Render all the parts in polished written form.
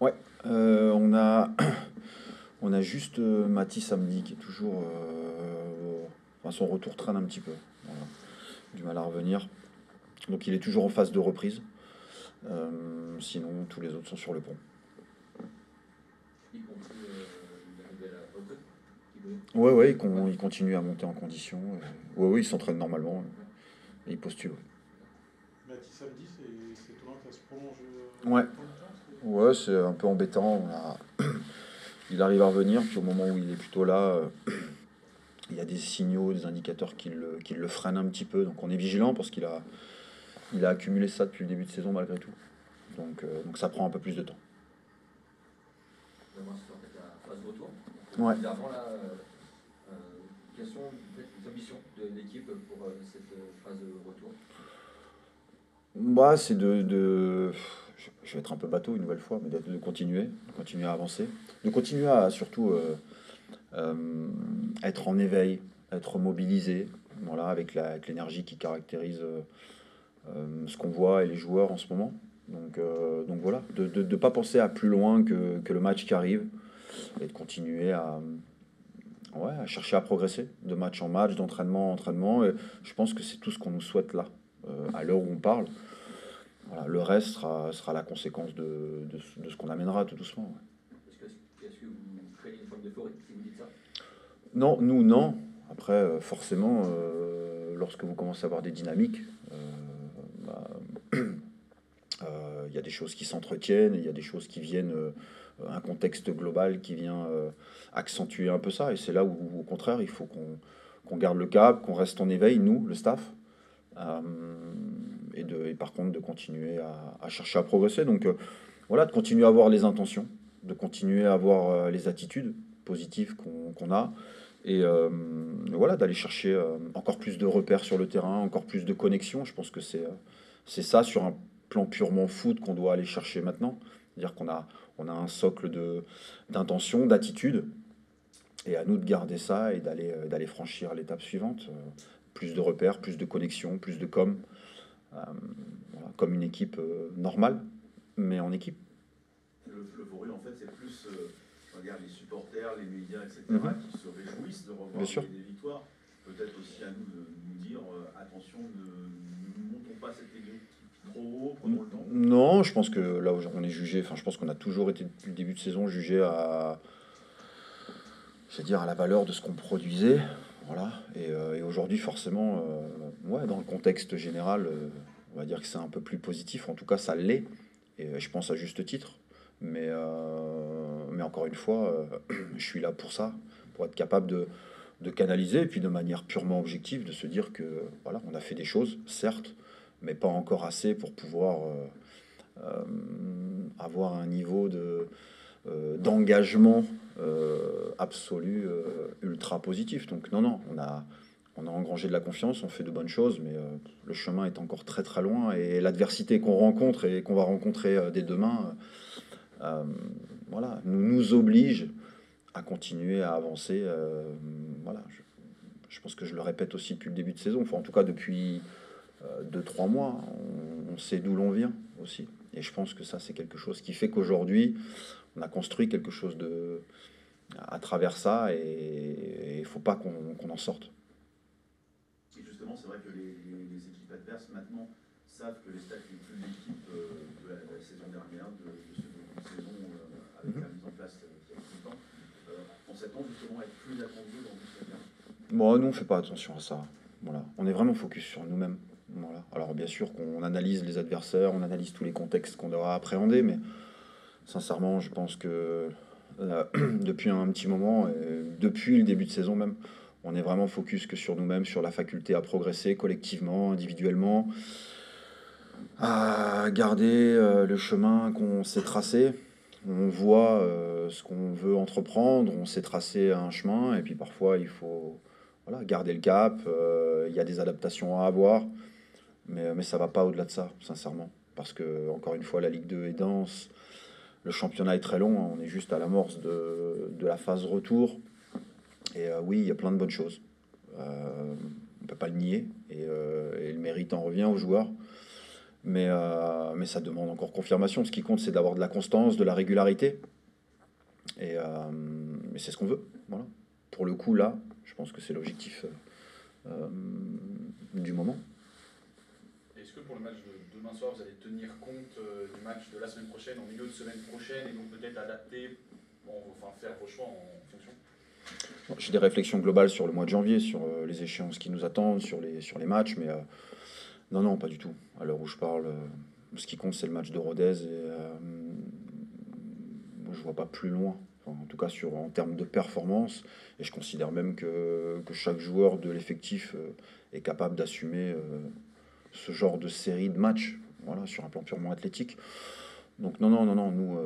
Ouais, on a juste Mathis samedi qui est toujours. Enfin, son retour traîne un petit peu. Voilà. Du mal à revenir. Donc il est toujours en phase de reprise. Sinon, tous les autres sont sur le pont. Ouais, ouais, il continue à monter en condition. Ouais, ouais, il s'entraîne normalement. Et il postule. Mathis samedi, c'est étonnant que ça se prolonge Ouais, autant de temps. ouais, c'est un peu embêtant. Il arrive à revenir, puis au moment où il est plutôt là, il y a des signaux, des indicateurs qui le freinent un petit peu. Donc on est vigilant parce il a accumulé ça depuis le début de saison malgré tout. Donc ça prend un peu plus de temps. Ouais. Quelles sont les ambitions de l'équipe pour cette phase de retour? Bah, c'est je vais être un peu bateau une nouvelle fois, mais de continuer à avancer, de continuer à surtout être en éveil, être mobilisé, voilà, avec l'énergie qui caractérise ce qu'on voit et les joueurs en ce moment. Donc voilà, de ne pas penser à plus loin que le match qui arrive et de continuer ouais, à chercher à progresser de match en match, d'entraînement en entraînement. Et je pense que c'est tout ce qu'on nous souhaite là, à l'heure où on parle. Voilà, le reste sera la conséquence de ce qu'on amènera tout doucement. Ouais. Est-ce que vous craignez une forme d'euphorie si vous dites ça? Non, nous non. Après, forcément, lorsque vous commencez à avoir des dynamiques, bah, il y a des choses qui s'entretiennent, il y a des choses qui viennent, un contexte global qui vient accentuer un peu ça. Et c'est là où, au contraire, il faut qu'on garde le cap, qu'on reste en éveil, nous, le staff, euh, et par contre de continuer à chercher à progresser. Donc voilà, de continuer à avoir les intentions, de continuer à avoir les attitudes positives qu'on a, et voilà, d'aller chercher encore plus de repères sur le terrain, encore plus de connexions. Je pense que c'est ça sur un plan purement foot qu'on doit aller chercher maintenant. C'est-à-dire on a un socle d'intention, d'attitude, et à nous de garder ça et d'aller franchir l'étape suivante. Plus de repères, plus de connexions, plus de com, euh, voilà, comme une équipe normale, mais en équipe. L'euphorie, en fait, c'est plus je regarde les supporters, les médias, etc., qui se réjouissent de revoir des victoires. Peut-être aussi à nous de nous dire attention, ne montons pas cette équipe trop haut, prenons le temps. Non, je pense que là où on est jugé, enfin, je pense qu'on a toujours été depuis le début de saison jugé à la valeur de ce qu'on produisait. Voilà. Et aujourd'hui, forcément, ouais, dans le contexte général, on va dire que c'est un peu plus positif. En tout cas, ça l'est. Et je pense à juste titre. Mais encore une fois, je suis là pour ça, pour être capable de canaliser, et puis de manière purement objective, de se dire que voilà, on a fait des choses, certes, mais pas encore assez pour pouvoir avoir un niveau d'engagement absolu, ultra positif. Donc non, non, on a engrangé de la confiance, on fait de bonnes choses, mais le chemin est encore très très loin, et l'adversité qu'on rencontre et qu'on va rencontrer dès demain, voilà, nous oblige à continuer à avancer. Voilà, je pense que je le répète aussi depuis le début de saison, enfin en tout cas depuis 2-3 mois, on sait d'où l'on vient aussi. Et je pense que ça, c'est quelque chose qui fait qu'aujourd'hui, on a construit quelque chose à travers ça, et il ne faut pas qu'on en sorte. Et justement, c'est vrai que les équipes adverses maintenant savent que les stats les plus l'équipe de la saison dernière, de ce début de saison avec la mise en place il y a plus de temps, on s'attend justement à être plus attendu dans ce cas. Bon, nous, on ne fait pas attention à ça. Voilà. On est vraiment focus sur nous-mêmes. Voilà. Alors bien sûr qu'on analyse les adversaires, on analyse tous les contextes qu'on devra appréhender, mais sincèrement, je pense que depuis un petit moment, et depuis le début de saison même, on est vraiment focus que sur nous-mêmes, sur la faculté à progresser collectivement, individuellement, à garder le chemin qu'on s'est tracé. On voit ce qu'on veut entreprendre, on s'est tracé un chemin, et puis parfois il faut, voilà, garder le cap. Il y a des adaptations à avoir, mais ça va pas au-delà de ça, sincèrement. Parce que, encore une fois, la Ligue 2 est dense, le championnat est très long, hein, on est juste à l'amorce de la phase retour. Et oui, il y a plein de bonnes choses. On ne peut pas le nier, et le mérite en revient aux joueurs. Mais ça demande encore confirmation. Ce qui compte, c'est d'avoir de la constance, de la régularité. Et c'est ce qu'on veut. Voilà. Pour le coup, là, je pense que c'est l'objectif du moment. Est-ce que pour le match de demain soir, vous allez tenir compte du match de la semaine prochaine, en milieu de semaine prochaine, et donc peut-être adapter, enfin faire vos choix en fonction? J'ai des réflexions globales sur le mois de janvier, sur les échéances qui nous attendent, sur les matchs, mais non, pas du tout. À l'heure où je parle, ce qui compte, c'est le match de Rodez, et je vois pas plus loin. Enfin, en tout cas, en termes de performance, et je considère même que chaque joueur de l'effectif est capable d'assumer ce genre de série de matchs, voilà, sur un plan purement athlétique. Donc non, nous,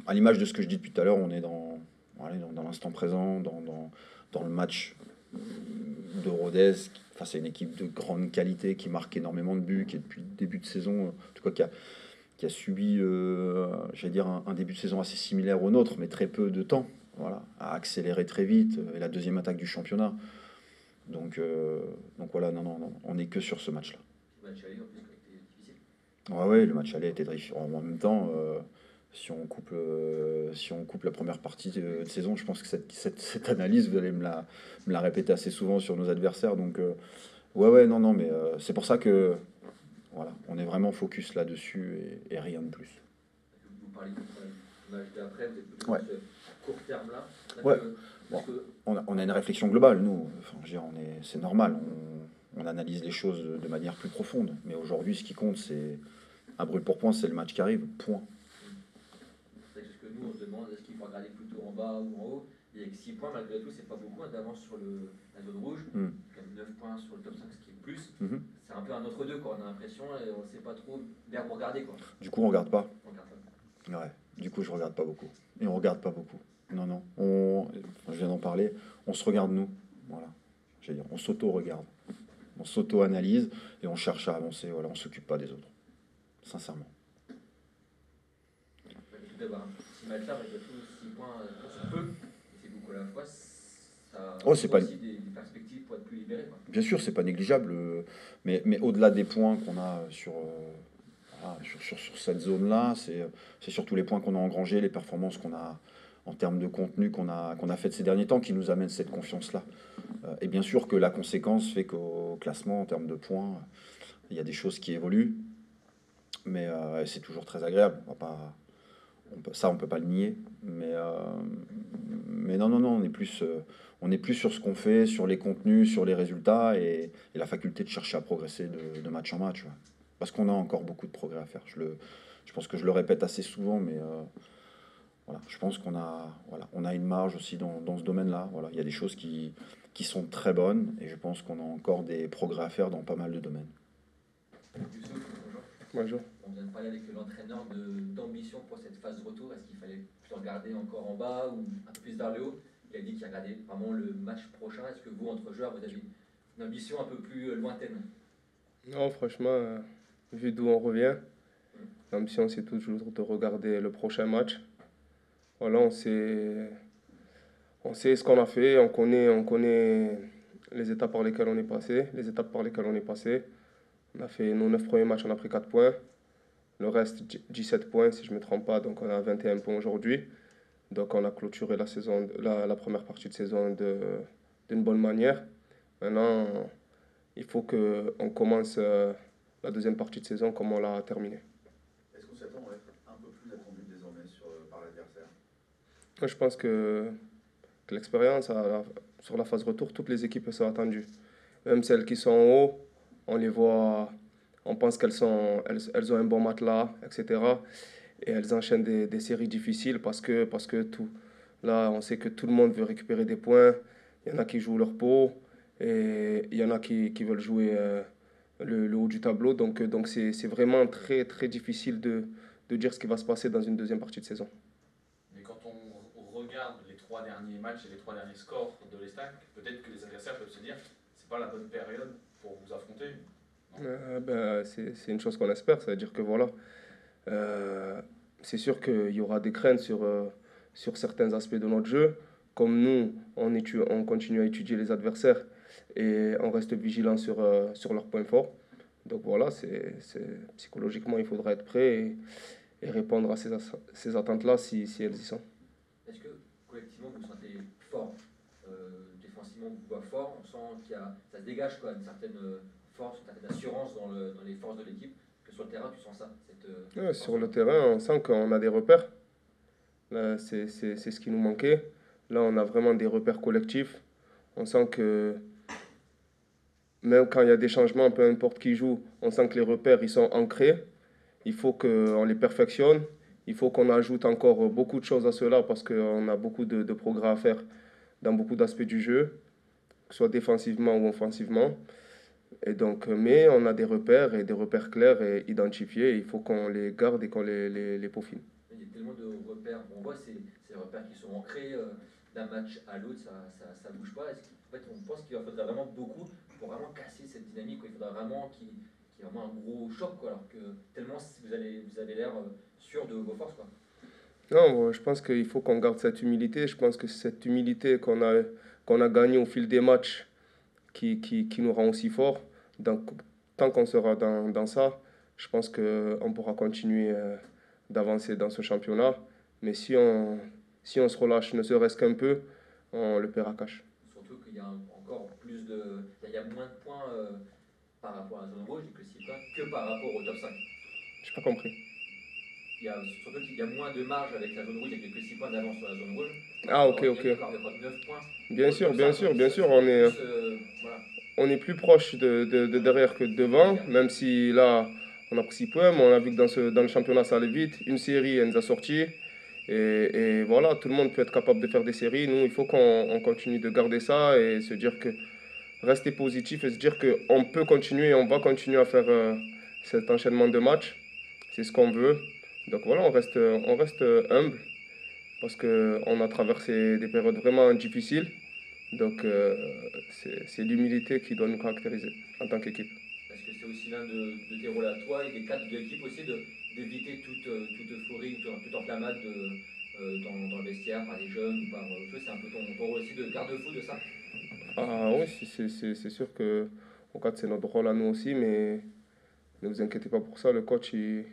à l'image de ce que je dis depuis tout à l'heure, on est dans l'instant présent, dans le match de Rodez, face à une équipe de grande qualité qui marque énormément de buts, qui est depuis le début de saison, en tout cas qui a subi, j'allais dire, un début de saison assez similaire au nôtre, mais très peu de temps, voilà, a accéléré très vite, et la deuxième attaque du championnat. Donc voilà, non, on n'est que sur ce match-là. Le match aller, en plus, qui a été difficile. Ouais, le match aller était difficile. En même temps, si on coupe la première partie de saison, je pense que cette analyse, vous allez me la répéter assez souvent sur nos adversaires. Donc, ouais, non, mais c'est pour ça que voilà, on est vraiment focus là-dessus et rien de plus. Vous parlez du match d'après, vous êtes plutôt Ouais. sur ce court terme là. Ouais. Parce que On a une réflexion globale, nous. Enfin, je veux dire, c'est normal. On analyse les choses de manière plus profonde. Mais aujourd'hui, ce qui compte, c'est à brûle pour point, c'est le match qui arrive. Point. c'est ce que nous on se demande, est-ce qu'il faut regarder plutôt en bas ou en haut? Et avec 6 points, malgré tout, c'est pas beaucoup d'avance sur la zone rouge. Mm. Quand même 9 points sur le top 5, ce qui est plus. Mhm. C'est un peu un entre-deux, quoi. On a l'impression et on ne sait pas trop vers où regarder, quoi. Du coup, on regarde pas. On regarde pas. Ouais, du coup, je regarde pas beaucoup. Et on regarde pas beaucoup. Non. Je viens d'en parler. On se regarde nous. Voilà. Je veux dire, on s'auto-regarde. On s'auto-analyse et on cherche à avancer. Voilà, on s'occupe pas des autres. Sincèrement. Tout d'abord, un petit match là, malgré tout, 6 points, c'est peu, et c'est beaucoup à la fois. Ça C'est offre pas- aussi des perspectives pour être plus libéré, quoi. Bien sûr, c'est pas négligeable. Mais au-delà des points qu'on a sur cette zone-là, c'est surtout les points qu'on a engrangés, les performances qu'on a en termes de contenu qu'on a fait ces derniers temps qui nous amènent cette confiance-là. Et bien sûr que la conséquence fait qu'au classement, en termes de points, il y a des choses qui évoluent, mais c'est toujours très agréable. Ça, on peut pas le nier, mais non, on est plus sur ce qu'on fait, sur les contenus, sur les résultats et la faculté de chercher à progresser de match en match. Ouais. Parce qu'on a encore beaucoup de progrès à faire. Je pense que je le répète assez souvent, mais voilà, je pense on a une marge aussi dans ce domaine-là. Voilà, il y a des choses qui sont très bonnes et je pense qu'on a encore des progrès à faire dans pas mal de domaines. Youssouf, bonjour. Bonjour. On vient de parler avec l'entraîneur d'ambition pour cette phase de retour. Est-ce qu'il fallait plutôt regarder encore en bas ou un peu plus vers le haut? Il a dit qu'il regardait vraiment le match prochain. Est-ce que vous, entre joueurs, vous avez une ambition un peu plus lointaine? Non, franchement, vu d'où on revient, l'ambition c'est toujours de regarder le prochain match. Voilà, on sait ce qu'on a fait, on connaît les étapes par lesquelles on est passé, On a fait nos 9 premiers matchs, on a pris 4 points. Le reste, 17 points si je ne me trompe pas, donc on a 21 points aujourd'hui. Donc on a clôturé la première partie de saison d'une bonne manière. Maintenant, il faut qu'on commence la deuxième partie de saison comme on l'a terminée. Est-ce qu'on s'attend à être un peu plus attendu désormais par l'adversaire? Moi, je pense que l'expérience, sur la phase retour, toutes les équipes sont attendues. Même celles qui sont en haut, on les voit, on pense elles ont un bon matelas, etc. Et elles enchaînent des séries difficiles parce que là, on sait que tout le monde veut récupérer des points. Il y en a qui jouent leur peau et il y en a qui veulent jouer le haut du tableau. Donc c'est vraiment très, très difficile de dire ce qui va se passer dans une deuxième partie de saison. Mais quand on regarde les 3 derniers matchs et les 3 derniers scores de l'Estac, peut-être que les adversaires peuvent se dire c'est pas la bonne période pour vous affronter. C'est une chose qu'on espère, c'est-à-dire que voilà, c'est sûr qu'il y aura des craintes sur certains aspects de notre jeu. Comme nous, on continue à étudier les adversaires et on reste vigilant sur leurs points forts. Donc voilà, psychologiquement, il faudra être prêt et répondre à ces attentes-là si elles y sont. Est-ce que collectivement vous vous sentez fort défensivement, on vous voit fort, on sent ça se dégage quoi, une certaine force, une certaine assurance dans les forces de l'équipe, que sur le terrain tu sens ça Ouais, sur le terrain, on sent qu'on a des repères. Là, c'est ce qui nous manquait. Là, on a vraiment des repères collectifs. On sent que même quand il y a des changements, peu importe qui joue, on sent que les repères, ils sont ancrés. Il faut qu'on les perfectionne. Il faut qu'on ajoute encore beaucoup de choses à cela parce qu'on a beaucoup de progrès à faire dans beaucoup d'aspects du jeu, que ce soit défensivement ou offensivement. Et donc, mais on a des repères et des repères clairs et identifiés. Il faut qu'on les garde et qu'on les peaufine. Il y a tellement de repères, on voit ces repères qui sont ancrés d'un match à l'autre, ça bouge pas. En fait, on pense qu'il faudra vraiment beaucoup pour vraiment casser cette dynamique, quoi. Il faudra vraiment qu'il y ait vraiment un gros choc, quoi, alors que tellement vous avez l'air sûr de vos forces, quoi. Non, je pense qu'il faut qu'on garde cette humilité. Je pense que cette humilité qu'on a gagnée au fil des matchs qui nous rend aussi forts. Donc, tant qu'on sera dans ça, je pense qu'on pourra continuer d'avancer dans ce championnat. Mais si on se relâche ne serait-ce qu'un peu, on le paiera cash. Surtout qu'il y a encore plus il y a moins de points par rapport à la zone rouge, que par rapport au top 5. J'ai pas compris. Surtout qu'il y a moins de marge avec la zone rouge, il n'y a que 6 points d'avance sur la zone rouge. Ah, ok. Il y a encore 9 points. Bien sûr, bien sûr, Voilà. on est plus proche de derrière que de devant, même si là, on a pris 6 points, mais on a vu que dans le championnat, ça allait vite. Une série, elle nous a sorti. Et voilà, tout le monde peut être capable de faire des séries. Nous, il faut qu'on continue de garder ça et se dire que rester positif et se dire qu'on peut continuer et on va continuer à faire cet enchaînement de matchs. C'est ce qu'on veut. Donc voilà, on reste humble parce qu'on a traversé des périodes vraiment difficiles. Donc c'est l'humilité qui doit nous caractériser en tant qu'équipe. Parce que c'est aussi l'un de tes rôles à toi et des cadres de l'équipe aussi d'éviter toute euphorie, toute enflammade dans le vestiaire par les jeunes ou par c'est un peu ton rôle aussi de garde-fou de ça. Ah oui, c'est sûr que au cadre c'est notre rôle à nous aussi, mais ne vous inquiétez pas pour ça, le coach il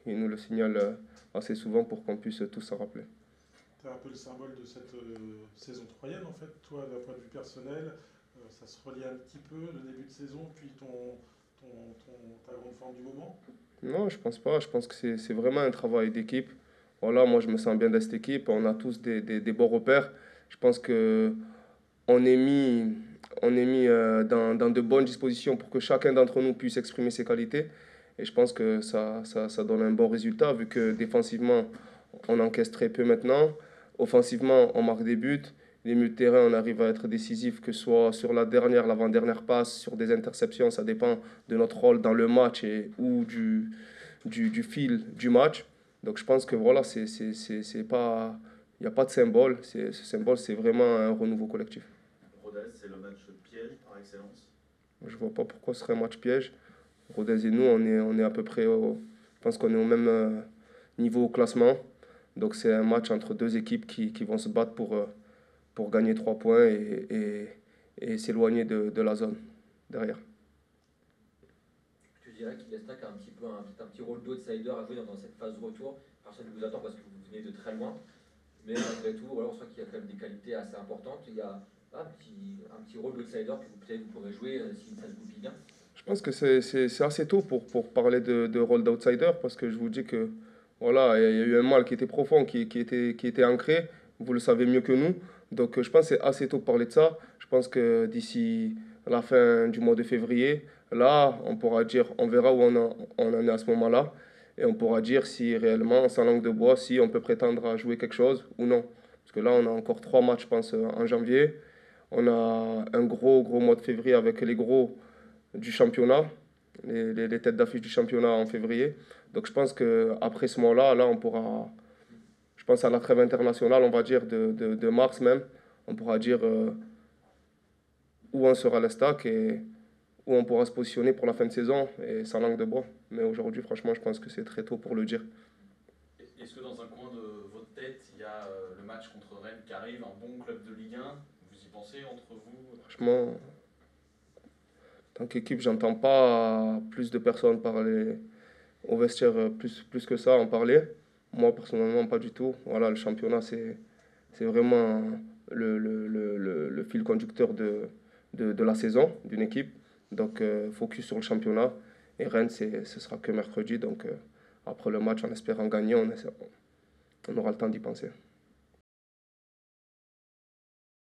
nous le signale assez souvent pour qu'on puisse tous s'en rappeler. Tu es un peu le symbole de cette saison troyenne en fait, toi d'un point de vue personnel, ça se relie un petit peu le début de saison, puis ta grande forme du moment. Non, je pense pas, je pense que c'est vraiment un travail d'équipe. Voilà, moi je me sens bien dans cette équipe, on a tous des bons repères. Je pense que on est mis dans de bonnes dispositions pour que chacun d'entre nous puisse exprimer ses qualités. Et je pense que ça donne un bon résultat, vu que défensivement, on encaisse très peu maintenant. Offensivement, on marque des buts. Les milieux de terrain, on arrive à être décisif, que ce soit sur l'avant-dernière passe, sur des interceptions, ça dépend de notre rôle dans le match ou du fil du match. Donc je pense que voilà, c'est pas, il n'y a pas de symbole. Ce symbole, c'est vraiment un renouveau collectif. Rodez, c'est le match piège par excellence. Je vois pas pourquoi ce serait un match piège. Rodez et nous, on est à peu près, je pense qu'on est au même niveau au classement. Donc c'est un match entre deux équipes qui vont se battre pour gagner 3 points et s'éloigner de la zone derrière. Tu dirais qu'il L'Estac a un petit rôle d'outsider à jouer dans cette phase de retour. Personne ne vous attend parce que vous venez de très loin. Mais malgré tout, voilà, on sent qu'il y a quand même des qualités assez importantes. Il y a un petit rôle d'outsider que peut-être vous pourrez jouer si ça se goupille bien. Je pense que c'est assez tôt pour parler de rôle d'outsider parce que je vous dis que voilà, il y a eu un mal qui était profond, qui était ancré. Vous le savez mieux que nous. Donc je pense que c'est assez tôt de parler de ça. Je pense que d'ici la fin du mois de février, là, on pourra dire, on verra où on en est à ce moment-là. Et on pourra dire si réellement, sans langue de bois, si on peut prétendre à jouer quelque chose ou non. Parce que là, on a encore 3 matchs, je pense, en janvier. On a un gros mois de février avec les gros du championnat, les têtes d'affiche du championnat en février. Donc je pense qu'après ce mois-là, là, on pourra, je pense à la trêve internationale, on va dire de mars même, on pourra dire où on sera l'Estac et où on pourra se positionner pour la fin de saison et sans langue de bois. Mais aujourd'hui, franchement, je pense que c'est très tôt pour le dire. Est-ce que dans un coin de votre tête, il y a le match contre Rennes qui arrive, un bon club de Ligue 1? Vous y pensez entre vous? Franchement, tant qu'équipe, j'entends pas plus de personnes parler au vestiaire, plus que ça en parler. Moi, personnellement, pas du tout. Voilà, le championnat, c'est vraiment le fil conducteur de la saison d'une équipe. Donc, focus sur le championnat. Et Rennes, ce sera que mercredi. Donc, après le match, en espérant gagner, on aura le temps d'y penser.